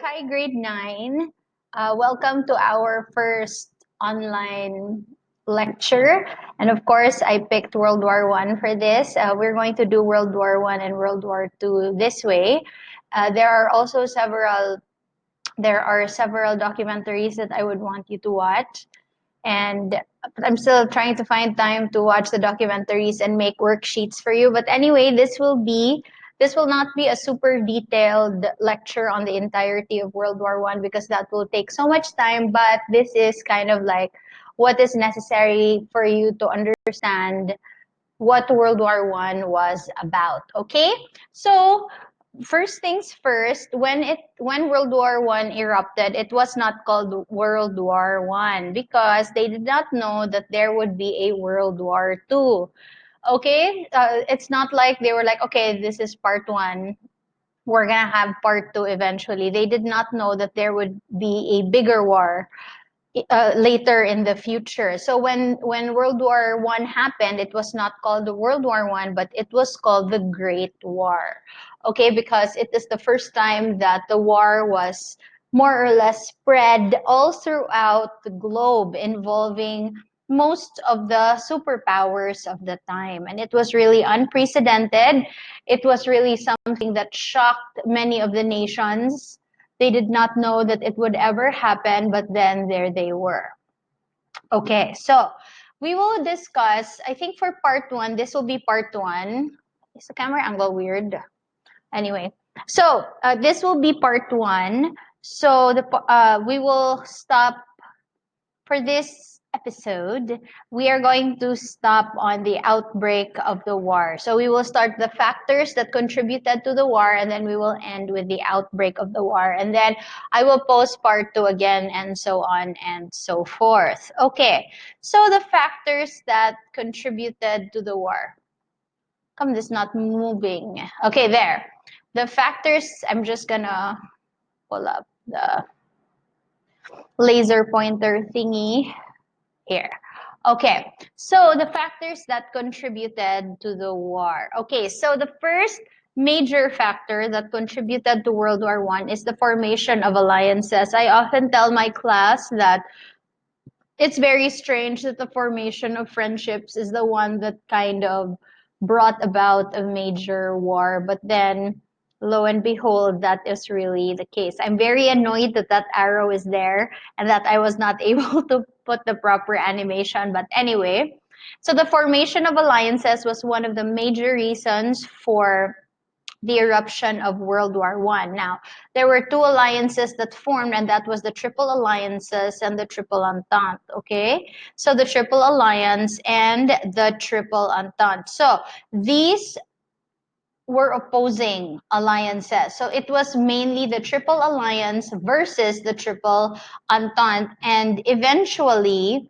Hi, grade 9. Welcome to our first online lecture. And of course, I picked World War One for this. We're going to do World War One and World War Two this way. There are also several documentaries that I would want you to watch. And I'm still trying to find time to watch the documentaries and make worksheets for you. But anyway, this will not be a super detailed lecture on the entirety of World War One because that will take so much time. But this is kind of like what is necessary for you to understand what World War One was about. Okay, so first things first, when World War One erupted, it was not called World War One because they did not know that there would be a World War Two. Okay, it's not like they were like, okay, this is part one. We're gonna have part two eventually. They did not know that there would be a bigger war later in the future. So when World War One happened, it was not called the World War One, but it was called the Great War. Okay, because it is the first time that the war was more or less spread all throughout the globe, involving most of the superpowers of the time. And it was really unprecedented. It was really something that shocked many of the nations. They did not know that it would ever happen, but then there they were. Okay, so we will discuss, I think for part one, this will be part one. Is the camera angle weird? Anyway, so this will be part one. So we will stop for this episode. We are going to stop on the outbreak of the war. So we will start the factors that contributed to the war, and then we will end with the outbreak of the war. And then I will post part two again, and so on and so forth. Okay, so the factors that contributed to the war. Come, this is not moving. Okay, there. The factors, I'm just gonna pull up the laser pointer thingy here. Okay, so the factors that contributed to the war. Okay, so the first major factor that contributed to World War One is the formation of alliances. I often tell my class that it's very strange that the formation of friendships is the one that kind of brought about a major war, but then lo and behold, that is really the case. I'm very annoyed that that arrow is there and that I was not able to put the proper animation. But anyway, so the formation of alliances was one of the major reasons for the eruption of World War One. Now, there were two alliances that formed, and that was the Triple Alliances and the Triple Entente. Okay, so the Triple Alliance and the Triple Entente. So these were opposing alliances. So it was mainly the Triple Alliance versus the Triple Entente, and eventually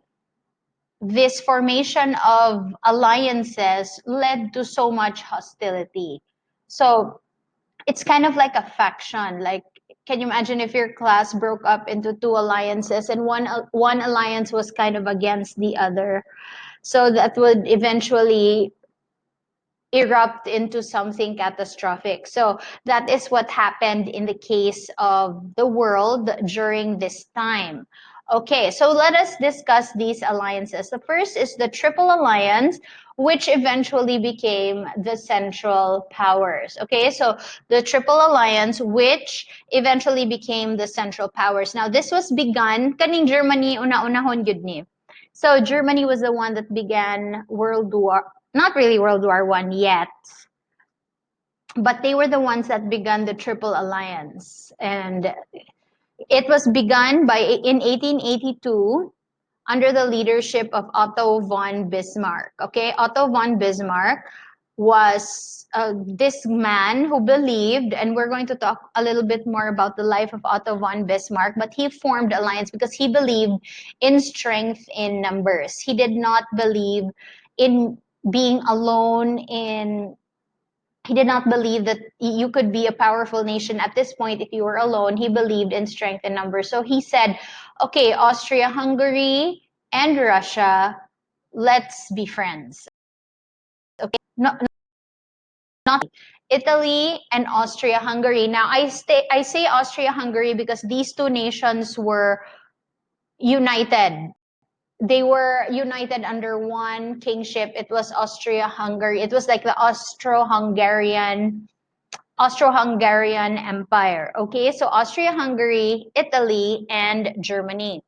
this formation of alliances led to so much hostility. So it's kind of like a faction. Like, can you imagine if your class broke up into two alliances and one alliance was kind of against the other? So that would eventually erupt into something catastrophic. So that is what happened in the case of the world during this time. Okay, so let us discuss these alliances. The first is the Triple Alliance, which eventually became the Central Powers. Okay, so the Triple Alliance, which eventually became the Central Powers. Now, this was begun, kaning Germany, una-unahon yun ni. So Germany was the one that began not really World War One yet, but they were the ones that began the Triple Alliance. And it was begun in 1882 under the leadership of Otto von Bismarck. Okay, Otto von Bismarck was this man who believed, and we're going to talk a little bit more about the life of Otto von Bismarck, but he formed alliance because he believed in strength in numbers. He did not believe in being alone in he did not believe that you could be a powerful nation at this point if you were alone. He believed in strength in numbers. So he said, okay, Austria-Hungary and Russia, let's be friends. Okay, not Italy and Austria-Hungary. Now, I say Austria-Hungary because these two nations were united. They were united under one kingship. It was Austria-Hungary. It was like the Austro-Hungarian Empire. Okay, so Austria-Hungary, Italy, and Germany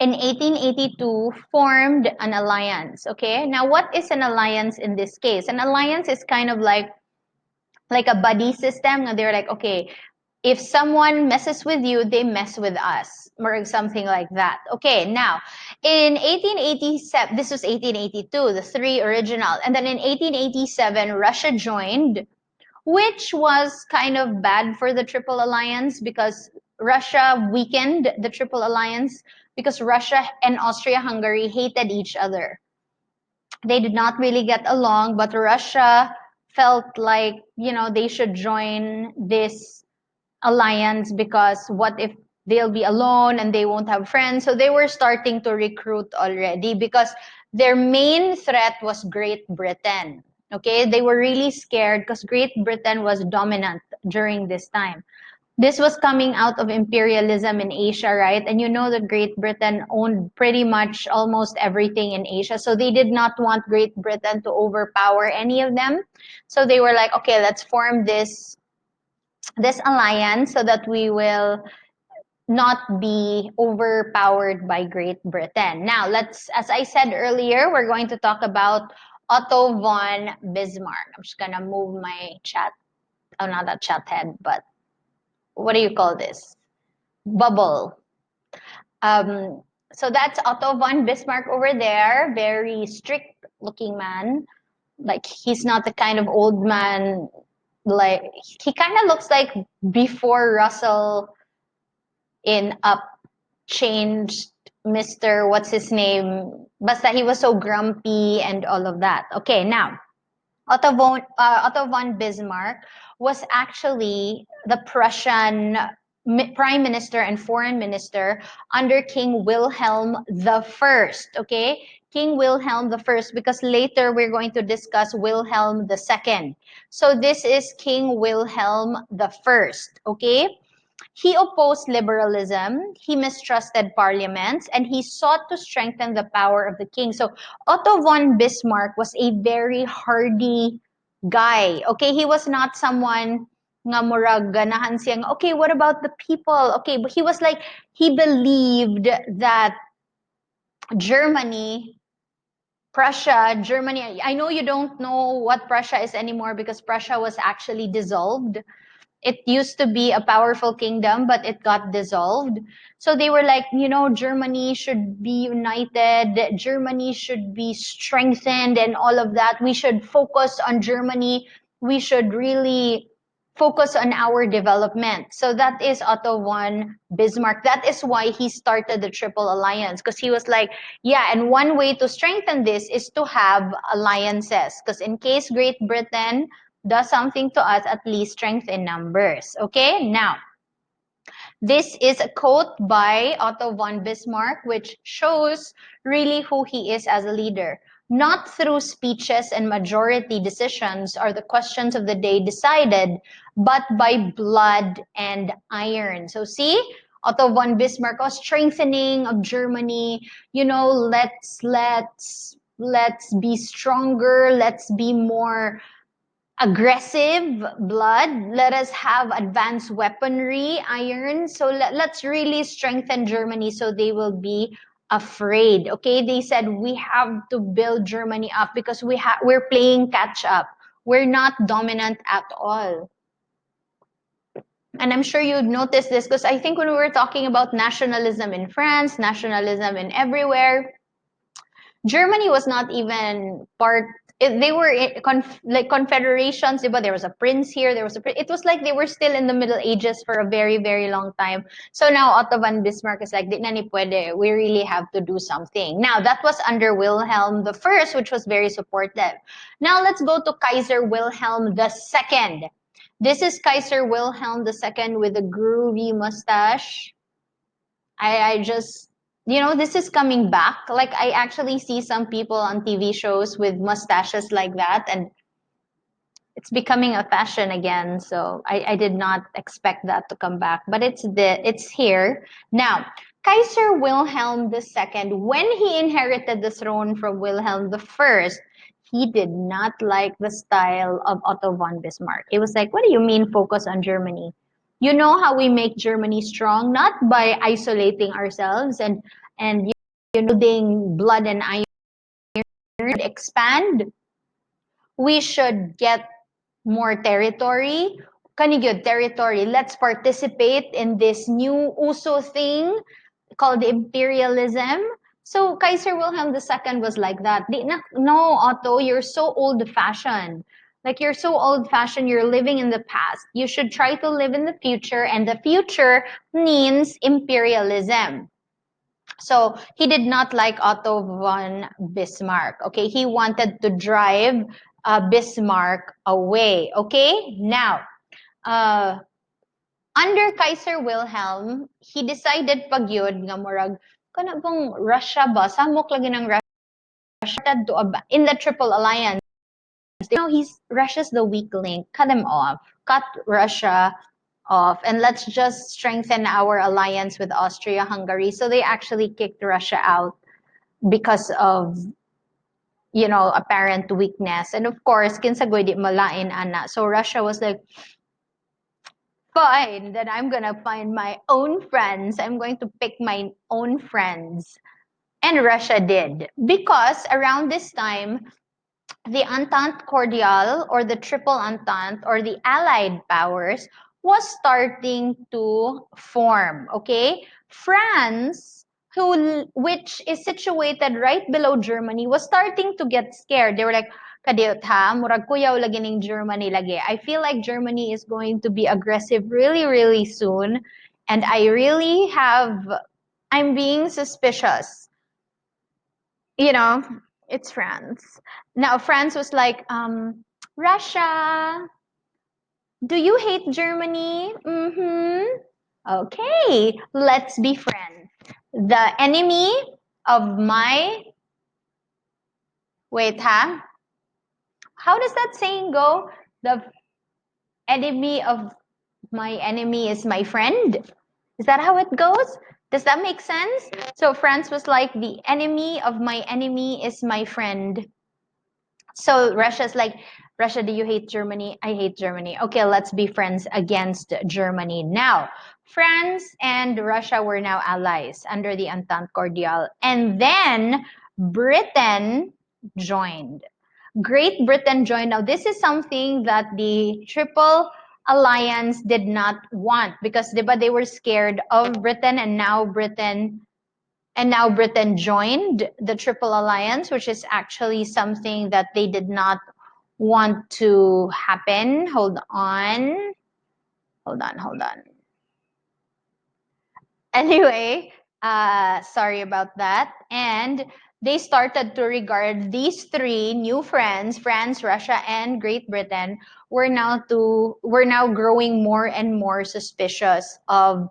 in 1882 formed an alliance. Okay, now what is an alliance in this case? An alliance is kind of like a buddy system. They're like, okay, if someone messes with you, they mess with us, or something like that. Okay, now in 1887, this was 1882, the three original, and then in 1887, Russia joined, which was kind of bad for the Triple Alliance because Russia weakened the Triple Alliance because Russia and Austria-Hungary hated each other. They did not really get along, but Russia felt like, they should join this alliance because what if they'll be alone and they won't have friends? So they were starting to recruit already because their main threat was Great Britain. Okay, they were really scared because Great Britain was dominant during this time. This was coming out of imperialism in Asia, right? And you know that Great Britain owned pretty much almost everything in Asia. So they did not want Great Britain to overpower any of them. So they were like, okay, let's form this alliance so that we will not be overpowered by Great Britain. Now, as I said earlier, we're going to talk about Otto von Bismarck. I'm just gonna move my chat, oh, not that chat head, but what do you call this? Bubble. Um, so that's Otto von Bismarck over there, very strict looking man. Like he's not the kind of old man, like he kind of looks like before Russell in Up changed Mr. What's his name? Basta he was so grumpy and all of that. Okay, now Otto von Bismarck was actually the Prussian prime minister and foreign minister under King Wilhelm the First. Okay, King Wilhelm the First, because later we're going to discuss Wilhelm the Second. So this is King Wilhelm the First. Okay. He opposed liberalism, he mistrusted parliaments, and he sought to strengthen the power of the king. So Otto von Bismarck was a very hardy guy. Okay, he was not someone nga murag ganahan siyang, okay, what about the people? Okay, but he was like, he believed that Germany, Prussia, Germany, I know you don't know what Prussia is anymore because Prussia was actually dissolved. It used to be a powerful kingdom, but it got dissolved. So they were like, Germany should be united, Germany should be strengthened, and all of that. We should focus on Germany. We should really focus on our development. So that is Otto von Bismarck. That is why he started the Triple Alliance, because he was like, yeah, and one way to strengthen this is to have alliances, because in case Great Britain does something to us, at least strength in numbers. Okay, now this is a quote by Otto von Bismarck, which shows really who he is as a leader. Not through speeches and majority decisions are the questions of the day decided, but by blood and iron. So see, Otto von Bismarck, strengthening of Germany, let's be stronger, let's be more aggressive, blood. Let us have advanced weaponry, iron. So let's really strengthen Germany so they will be afraid. Okay, they said we have to build Germany up because we're playing catch up. We're not dominant at all. And I'm sure you'd notice this because I think when we were talking about nationalism in France, nationalism in everywhere, Germany was not even part. They were like confederations, but there was a prince here. It was like they were still in the Middle Ages for a very, very long time. So now Otto von Bismarck is like, di na ni pwede. We really have to do something. Now that was under Wilhelm the First, which was very supportive. Now let's go to Kaiser Wilhelm the Second. This is Kaiser Wilhelm the Second with a groovy mustache. I just, this is coming back. Like I actually see some people on TV shows with mustaches like that, and it's becoming a fashion again. So I did not expect that to come back, but it's here now. Kaiser Wilhelm II, when he inherited the throne from Wilhelm I, he did not like the style of Otto von Bismarck. It was like, what do you mean focus on Germany? You know how we make Germany strong, not by isolating ourselves and building blood and iron, expand. We should get more territory. Kanigyo territory. Let's participate in this new uso thing called imperialism. So Kaiser Wilhelm II was like that. No, Otto, you're so old-fashioned. Like you're so old-fashioned, you're living in the past. You should try to live in the future, and the future means imperialism. So he did not like Otto von Bismarck. Okay, he wanted to drive Bismarck away. Okay, now under Kaiser Wilhelm, he decided pag yun nga murag kana bang Russia ba samok lagi ng Russia to in the Triple Alliance. Russia's the weak link. Cut them off. Cut Russia off, and let's just strengthen our alliance with Austria-Hungary. So they actually kicked Russia out because of apparent weakness. And of course, kinsagoy di malain ana. So Russia was like, fine, then I'm gonna find my own friends. I'm going to pick my own friends. And Russia did. Because around this time, the Entente Cordiale or the Triple Entente or the Allied powers was starting to form, okay? France, which is situated right below Germany, was starting to get scared. They were like, kadiyot ha, murag kuyaw lagi ning Germany lagi. I feel like Germany is going to be aggressive really, really soon. And I'm being suspicious. It's France. Now, France was like, Russia, do you hate Germany? Mm-hmm. Okay, let's be friends. The enemy of my... Wait, huh? How does that saying go? The enemy of my enemy is my friend? Is that how it goes? Does that make sense? So France was like, the enemy of my enemy is my friend. So Russia's like, Russia, do you hate Germany? I hate Germany. Okay, let's be friends against Germany. Now, France and Russia were now allies under the Entente Cordiale. And then Britain joined. Great Britain joined. Now, this is something that the Triple Alliance did not want because they were scared of Britain, and now Britain joined the Triple Alliance, which is actually something that they did not want to happen. Hold on. Anyway, sorry about that. And they started to regard these three new friends, France, Russia, and Great Britain, were now growing more and more suspicious of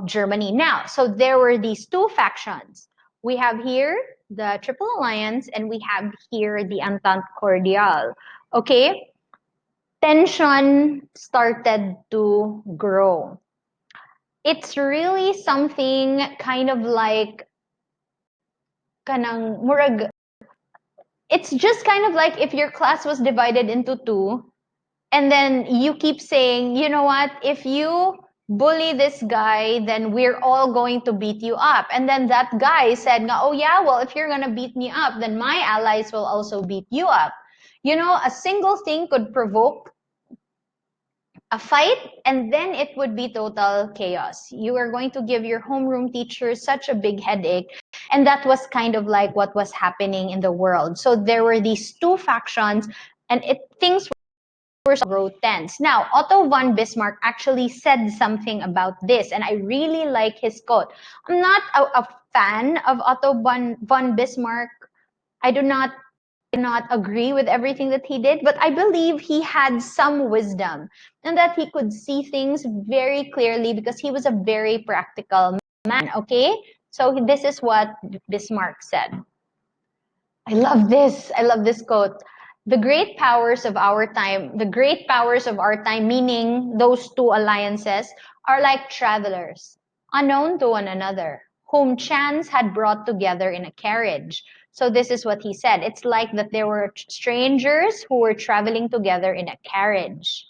Germany. Now, so there were these two factions. We have here the Triple Alliance, and we have here the Entente Cordiale. Okay? Tension started to grow. It's really something kind of like kanang murag. It's just kind of like if your class was divided into two, and then you keep saying, you know what, if you bully this guy, then we're all going to beat you up. And then that guy said, oh yeah, well, if you're gonna beat me up, then my allies will also beat you up. A single thing could provoke a fight, and then it would be total chaos. You are going to give your homeroom teacher such a big headache. And that was kind of like what was happening in the world. So there were these two factions, and things were so tense. Now, Otto von Bismarck actually said something about this, and I really like his quote. I'm not a fan of Otto von Bismarck. I do not agree with everything that he did, but I believe he had some wisdom and that he could see things very clearly because he was a very practical man, okay? So this is what Bismarck said. I love this quote. the great powers of our time, meaning those two alliances, are like travelers, unknown to one another, whom chance had brought together in a carriage. So this is what he said. It's like that there were strangers who were traveling together in a carriage.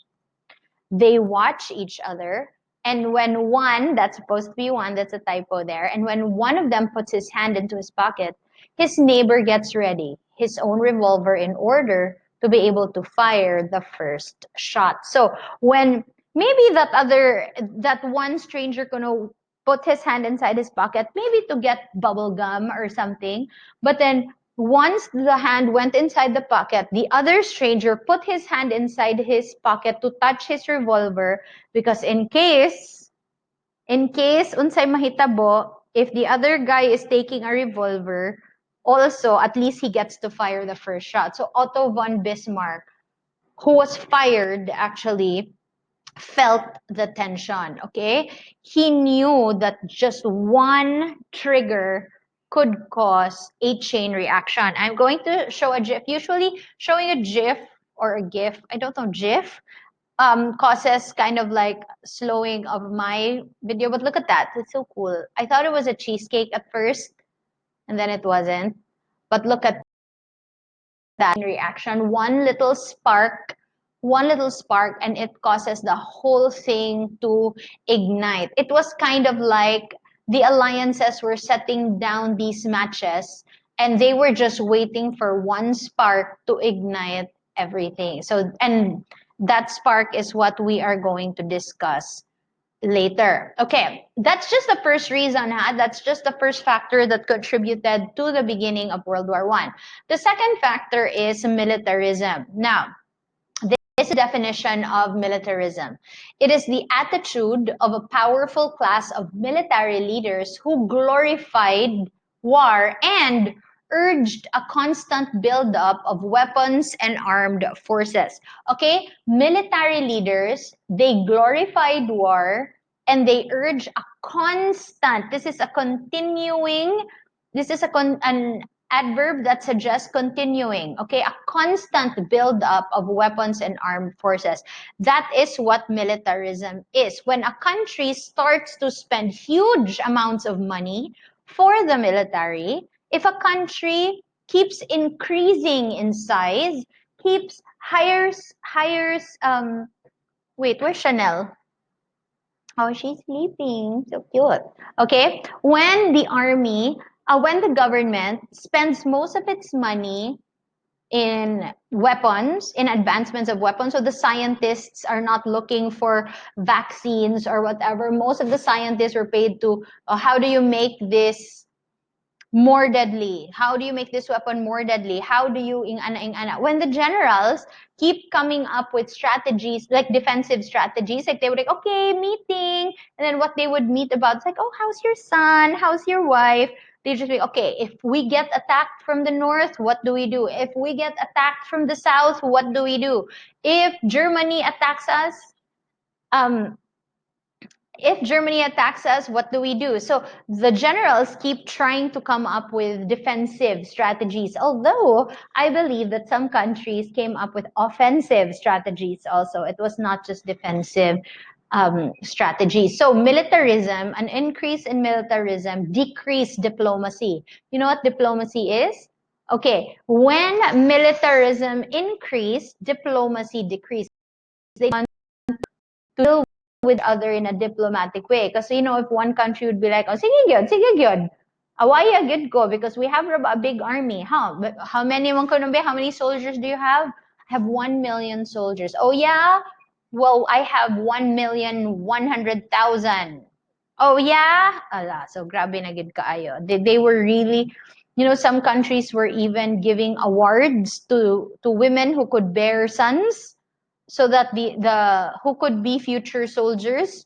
They watch each other. And when one, that's supposed to be one, that's a typo there, and when one of them puts his hand into his pocket, his neighbor gets ready, his own revolver in order to be able to fire the first shot. So when maybe that one stranger gonna put his hand inside his pocket, maybe to get bubble gum or something, but then once the hand went inside the pocket, the other stranger put his hand inside his pocket to touch his revolver because in case unsay mahitabo, if the other guy is taking a revolver, also at least he gets to fire the first shot. So Otto von Bismarck, who was fired actually, felt the tension, okay? He knew that just one trigger could cause a chain reaction. I'm going to show a GIF. Usually showing a GIF or a GIF, I don't know, GIF, causes kind of like slowing of my video, but look at that. It's so cool. I thought it was a cheesecake at first, and then it wasn't. But look at that reaction. One little spark, and it causes the whole thing to ignite. It was kind of like the alliances were setting down these matches, and they were just waiting for one spark to ignite everything. So, and that spark is what we are going to discuss later. Okay, that's just the first reason, that's just the first factor that contributed to the beginning of World War I. The second factor is militarism. Now, this is the definition of militarism. It is the attitude of a powerful class of military leaders who glorified war and urged a constant buildup of weapons and armed forces. Okay? Military leaders, they glorified war and they urge a constant, an adverb that suggests continuing, okay? A constant buildup of weapons and armed forces. That is what militarism is. When a country starts to spend huge amounts of money for the military, if a country keeps increasing in size, wait, where's Chanel? Oh, she's sleeping. So cute. Okay. When the government spends most of its money in weapons, in advancements of weapons, so the scientists are not looking for vaccines or whatever. Most of the scientists were paid to, how do you make this more deadly? How do you make this weapon more deadly? How do you when the generals keep coming up with strategies, like defensive strategies, like they would like, okay, meeting, and then what they would meet about is like, oh, how's your son? How's your wife? They just be, okay, if we get attacked from the north, what do we do? If we get attacked from the south, what do we do? If Germany attacks us, what do we do? So the generals keep trying to come up with defensive strategies, although I believe that some countries came up with offensive strategies also. It was not just defensive strategies. So militarism, an increase in militarism, decreased diplomacy. You know what diplomacy is? Okay, when militarism increased, diplomacy decreased. They want to deal with other in a diplomatic way. Because, if one country would be like, oh, sige gyud. Awaya gyud ko because we have a big army. How many how many soldiers do you have? I have 1 million soldiers. Oh, yeah? Well, I have 1,100,000. Oh, yeah? Ala, so grabe na gid kaayo. They were really, some countries were even giving awards to women who could bear sons so that the who could be future soldiers.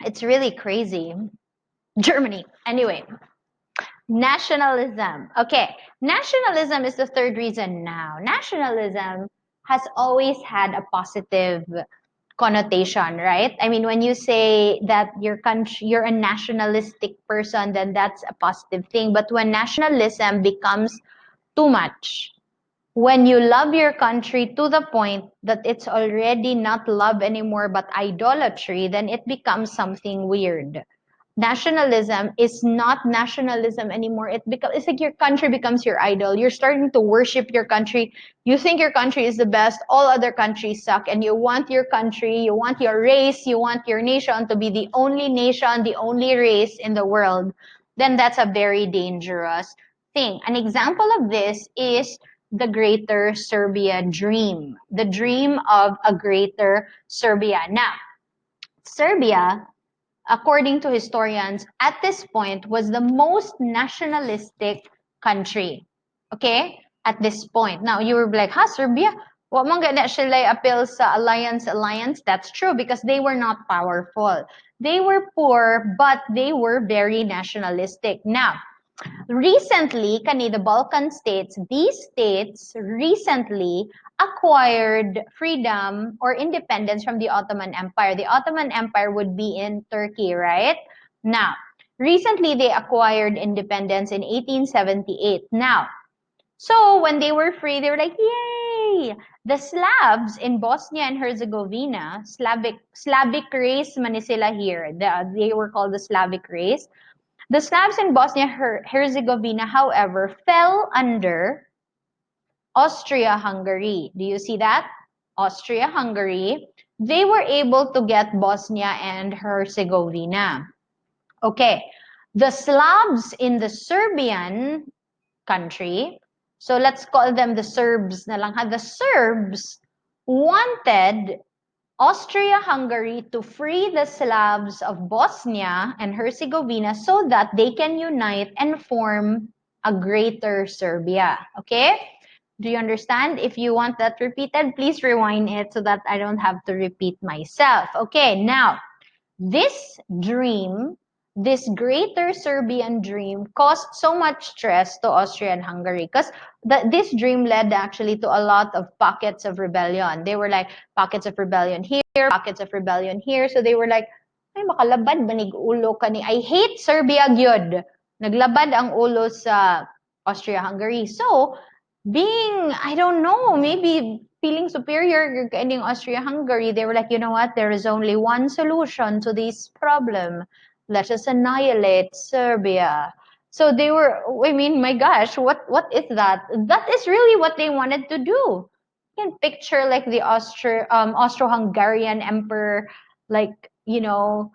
It's really crazy. Germany. Anyway, nationalism. Okay, nationalism is the third reason now. Nationalism has always had a positive connotation, right? I mean, when you say that you're a nationalistic person, then that's a positive thing. But when nationalism becomes too much, When you love your country to the point that it's already not love anymore but idolatry, then it becomes something weird. Nationalism is not nationalism anymore. It's like your country becomes your idol. You're starting to worship your country. You think your country is the best. All other countries suck, and you want your country, you want your race, you want your nation to be the only nation, the only race in the world. Then that's a very dangerous thing. An example of this is the greater Serbia dream, the dream of a greater Serbia. Now, Serbia, according to historians, at this point was the most nationalistic country. Okay? At this point. Now, you were like, ha, Serbia? Wa mo gana sila appeal sa alliance? That's true because they were not powerful. They were poor, but they were very nationalistic. Now, recently, the Balkan states, these states recently acquired freedom or independence from the Ottoman Empire. The Ottoman Empire would be in Turkey, right? Now, recently they acquired independence in 1878. Now, so when they were free, they were like, yay! The Slavs in Bosnia and Herzegovina, Slavic race man sila here. They were called the Slavic race. The Slavs in Bosnia-Herzegovina, however, fell under Austria-Hungary. Do you see that? Austria-Hungary. They were able to get Bosnia and Herzegovina. Okay. The Slavs in the Serbian country, so let's call them the Serbs na lang ha. The Serbs wanted Austria-Hungary to free the Slavs of Bosnia and Herzegovina so that they can unite and form a greater Serbia. Okay? Do you understand? If you want that repeated, please rewind it so that I don't have to repeat myself. Okay, now, this dream, this greater Serbian dream, caused so much stress to Austria and Hungary because this dream led actually to a lot of pockets of rebellion. They were like pockets of rebellion here, pockets of rebellion here. So they were like, ay makalabad banig ulo kani. I hate Serbia gyud. Naglabad ang ulo sa Austria-Hungary. So being, I don't know, maybe feeling superior in Austria-Hungary, they were like, you know what, there is only one solution to this problem. Let us annihilate Serbia. So they were, I mean, my gosh, what is that? That is really what they wanted to do. You can picture like the Austro-Hungarian emperor, like, you know,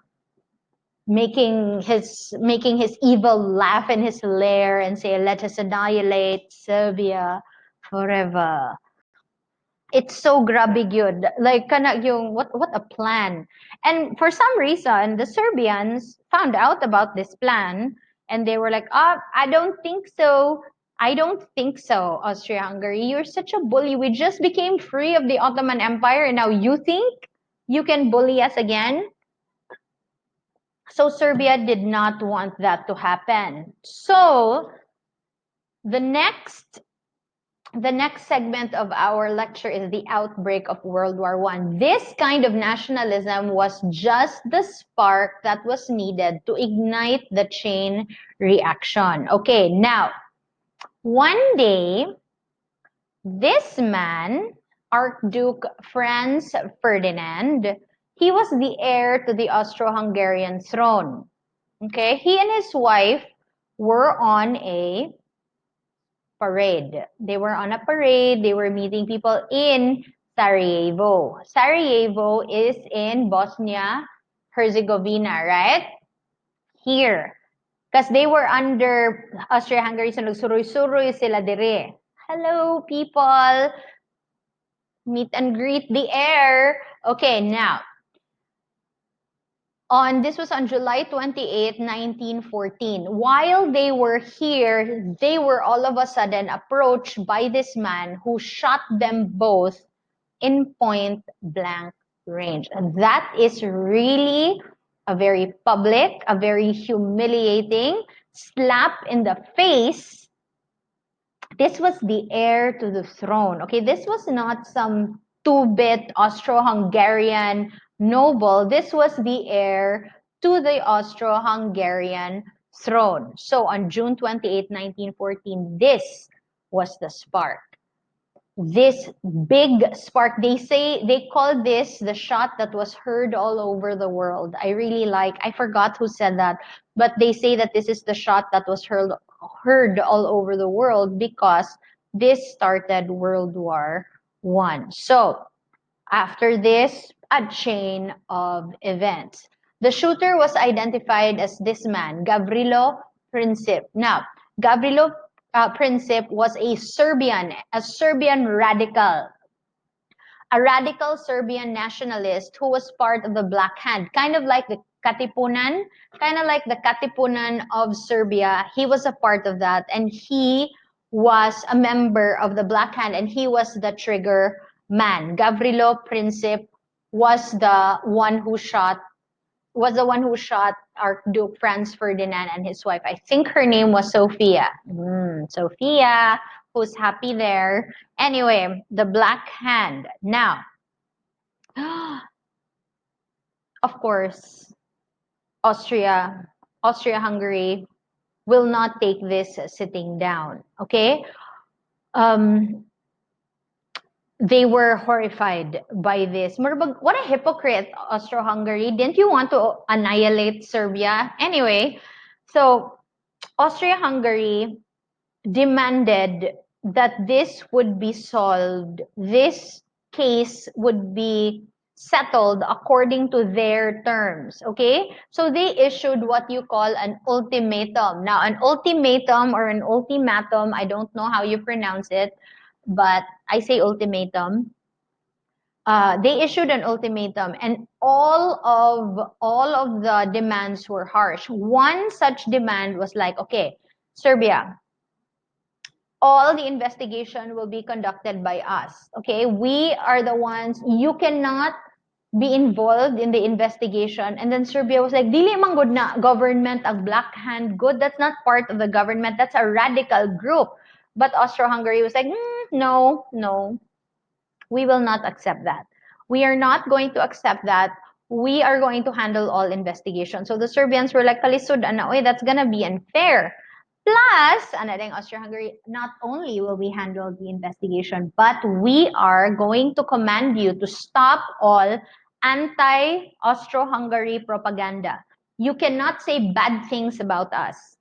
making his evil laugh in his lair and say, let us annihilate Serbia forever. It's so grabe yun. Like, kana yung, what a plan. And for some reason, the Serbians found out about this plan and they were like, I don't think so. I don't think so, Austria-Hungary. You're such a bully. We just became free of the Ottoman Empire and now you think you can bully us again? So Serbia did not want that to happen. So the next segment of our lecture is the outbreak of World War I. This kind of nationalism was just the spark that was needed to ignite the chain reaction. Okay, now, one day, this man, Archduke Franz Ferdinand, he was the heir to the Austro-Hungarian throne. Okay, he and his wife were on a parade. They were on a parade. They were meeting people in Sarajevo. Sarajevo is in Bosnia Herzegovina, right? Here. Because they were under Austria-Hungary, so nagsuroy-suroy sila dire. Hello, people. Meet and greet the heir. Okay, now, this was on July 28, 1914. While they were here, they were all of a sudden approached by this man who shot them both in point blank range. And that is really a very public, a very humiliating slap in the face. This was the heir to the throne. Okay, this was not some two-bit Austro-Hungarian noble. This was the heir to the Austro-Hungarian throne. So on June 28, 1914, this was the spark. this big spark. They call this the shot that was heard all over the world. I forgot who said that, but they say that this is the shot that was heard all over the world because this started World War One. So after this, a chain of events. The shooter was identified as this man, Gavrilo Princip. Now, Gavrilo Princip was a Serbian a radical Serbian nationalist who was part of the Black Hand, kind of like the Katipunan of Serbia. He was a part of that, and he was a member of the Black Hand, and he was the trigger man. Gavrilo Princip was the one who shot Archduke Franz Ferdinand and his wife. I think her name was Sophia. Sophia, who's happy there. Anyway, the Black Hand. Now, of course, Austria-Hungary will not take this sitting down. Okay? They were horrified by this. What a hypocrite, Austro-Hungary. Didn't you want to annihilate Serbia? Anyway, so Austria-Hungary demanded that this would be solved. This case would be settled according to their terms, okay? So they issued what you call an ultimatum. Now, an ultimatum or an ultimatum, I don't know how you pronounce it, but I say ultimatum. They issued an ultimatum, and all of the demands were harsh. One such demand was like, okay, Serbia, all the investigation will be conducted by us. Okay, we are the ones. You cannot be involved in the investigation. And then Serbia was like, dili man good na government ang Black Hand good. That's not part of the government. That's a radical group. But Austro-Hungary was like, no, we will not accept that. We are not going to accept that. We are going to handle all investigation. So the Serbians were like, kalisod, that's gonna be unfair. Plus, Austria-Hungary, not only will we handle the investigation, but we are going to command you to stop all anti-Austro-Hungary propaganda. You cannot say bad things about us.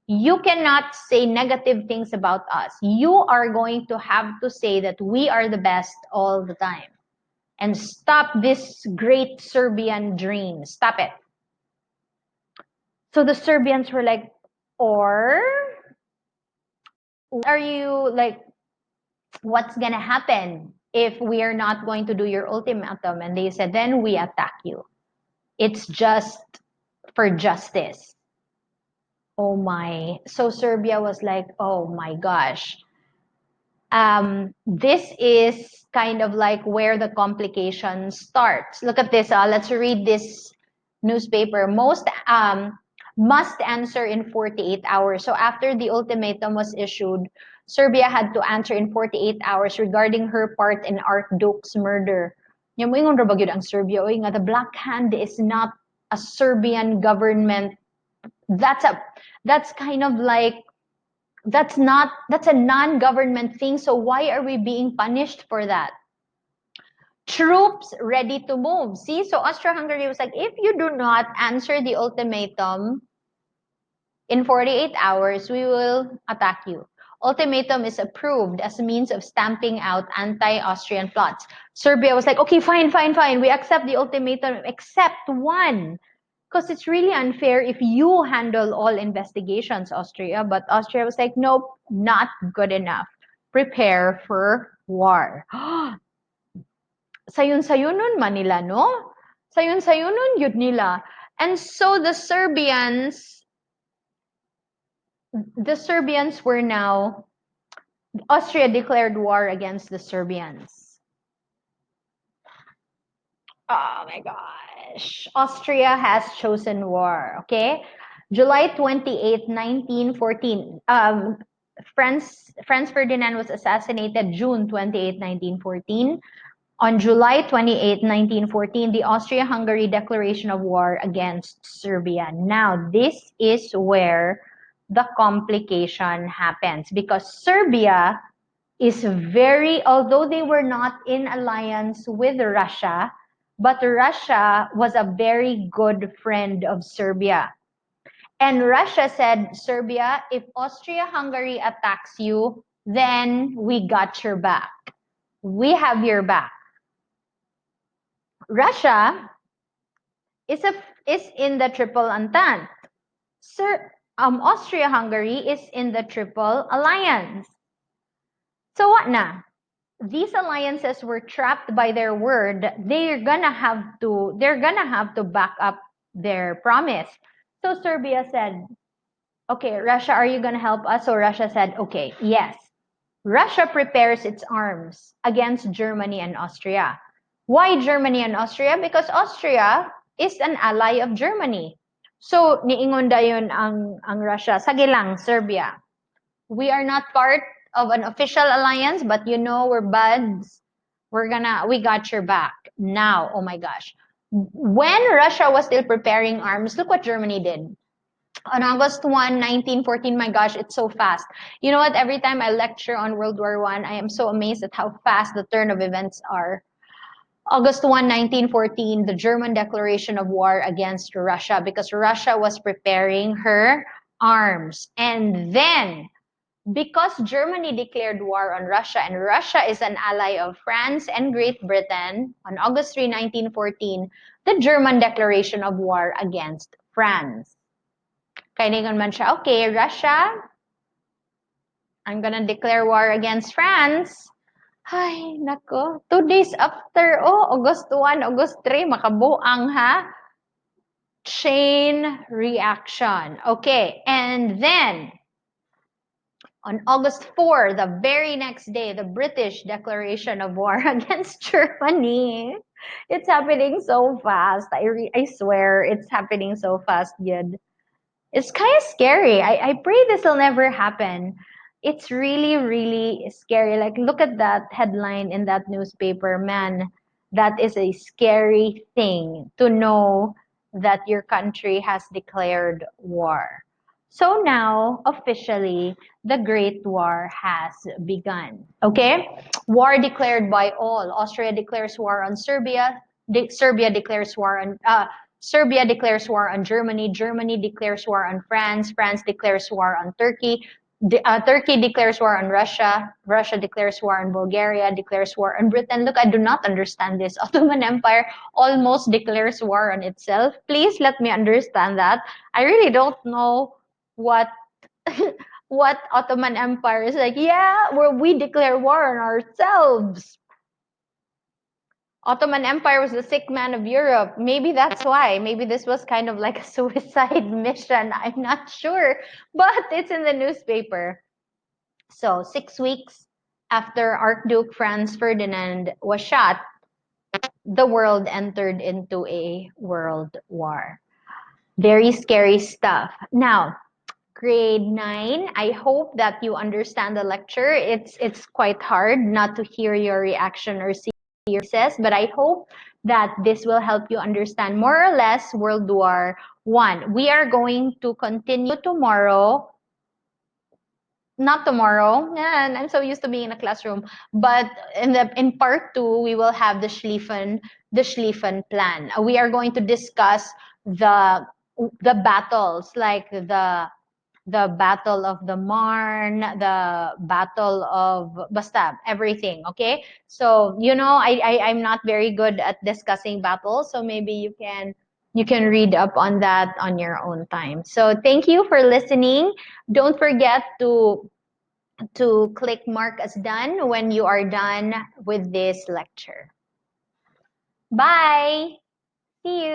You cannot say negative things about us. You are going to have to say that we are the best all the time. And stop this great Serbian dream. Stop it. So the Serbians were like, or are you like, what's gonna happen if we are not going to do your ultimatum? And they said, then we attack you. It's just for justice. Oh my. So Serbia was like, oh my gosh. This is kind of like where the complication starts. Look at this. Let's read this newspaper. Most must answer in 48 hours. So after the ultimatum was issued, Serbia had to answer in 48 hours regarding her part in Archduke's murder. Yung ra ba gyud ang Serbia? Oy nga, the Black Hand is not a Serbian government. That's kind of like, that's a non-government thing. So why are we being punished for that? Troops ready to move. See, so Austria-Hungary was like, if you do not answer the ultimatum in 48 hours, we will attack you. Ultimatum is approved as a means of stamping out anti-Austrian plots. Serbia was like, okay, fine. We accept the ultimatum, except one. Because it's really unfair if you handle all investigations, Austria. But Austria was like, nope, not good enough. Prepare for war. Sayon-sayonon Manila, no? Sayon-sayonon yun nila. And so the Serbians were now, Austria declared war against the Serbians. Oh my gosh. Austria has chosen war, okay? July 28, 1914. Franz Ferdinand was assassinated June 28, 1914. On July 28, 1914, the Austria-Hungary declaration of war against Serbia. Now, this is where the complication happens because Serbia is very, although they were not in alliance with Russia, but Russia was a very good friend of Serbia. And Russia said, Serbia, if Austria-Hungary attacks you, then we got your back. We have your back. Russia is in the Triple Entente. Austria-Hungary is in the Triple Alliance. So what na? These alliances were trapped by their word. They're gonna have to back up their promise. So Serbia said, okay, Russia, are you gonna help us? So Russia said, okay, yes. Russia prepares its arms against Germany and Austria. Why Germany and Austria? Because Austria is an ally of Germany. So niingon dayon ang Russia, sige lang, Serbia. We are not part of an official alliance, but you know we're buds. We got your back. Now, oh my gosh. When Russia was still preparing arms, look what Germany did. On August 1, 1914, my gosh, it's so fast. You know what? Every time I lecture on World War I, I am so amazed at how fast the turn of events are. August 1, 1914, the German declaration of war against Russia because Russia was preparing her arms. And then, because Germany declared war on Russia and Russia is an ally of France and Great Britain, on August 3, 1914, the German declaration of war against France. Kailangan man siya, okay, Russia, I'm gonna declare war against France. Ay, nako. 2 days after, August 1, August 3, makabuang ha. Chain reaction. Okay, and then, on August 4, the very next day, the British declaration of war against Germany. It's happening so fast. I swear, it's happening so fast, yun. It's kind of scary. I pray this will never happen. It's really, really scary. Like, look at that headline in that newspaper. Man, that is a scary thing to know that your country has declared war. So now, officially, the Great War has begun. Okay? War declared by all. Austria declares war on Serbia. Serbia declares war on Serbia declares war on Germany. Germany declares war on France. France declares war on Turkey. Turkey declares war on Russia. Russia declares war on Bulgaria. Declares war on Britain. Look, I do not understand this. Ottoman Empire almost declares war on itself. Please let me understand that. I really don't know what what Ottoman Empire is like. Yeah, where we declare war on ourselves. Ottoman Empire was the sick man of Europe. Maybe that's why. Maybe this was kind of like a suicide mission. I'm not sure. But it's in the newspaper. So 6 weeks after Archduke Franz Ferdinand was shot, the world entered into a world war. Very scary stuff. Now, grade 9, I hope that you understand the lecture. It's quite hard not to hear your reaction or see your says, but I hope that this will help you understand more or less World War I. We are going to continue tomorrow. Not tomorrow. And I'm so used to being in a classroom. But in part 2, we will have the Schlieffen plan. We are going to discuss the battles, like the Battle of the Marne, the Battle of basta, everything, okay? So, I'm not very good at discussing battles, so maybe you can read up on that on your own time. So, thank you for listening. Don't forget to click mark as done when you are done with this lecture. Bye. See you.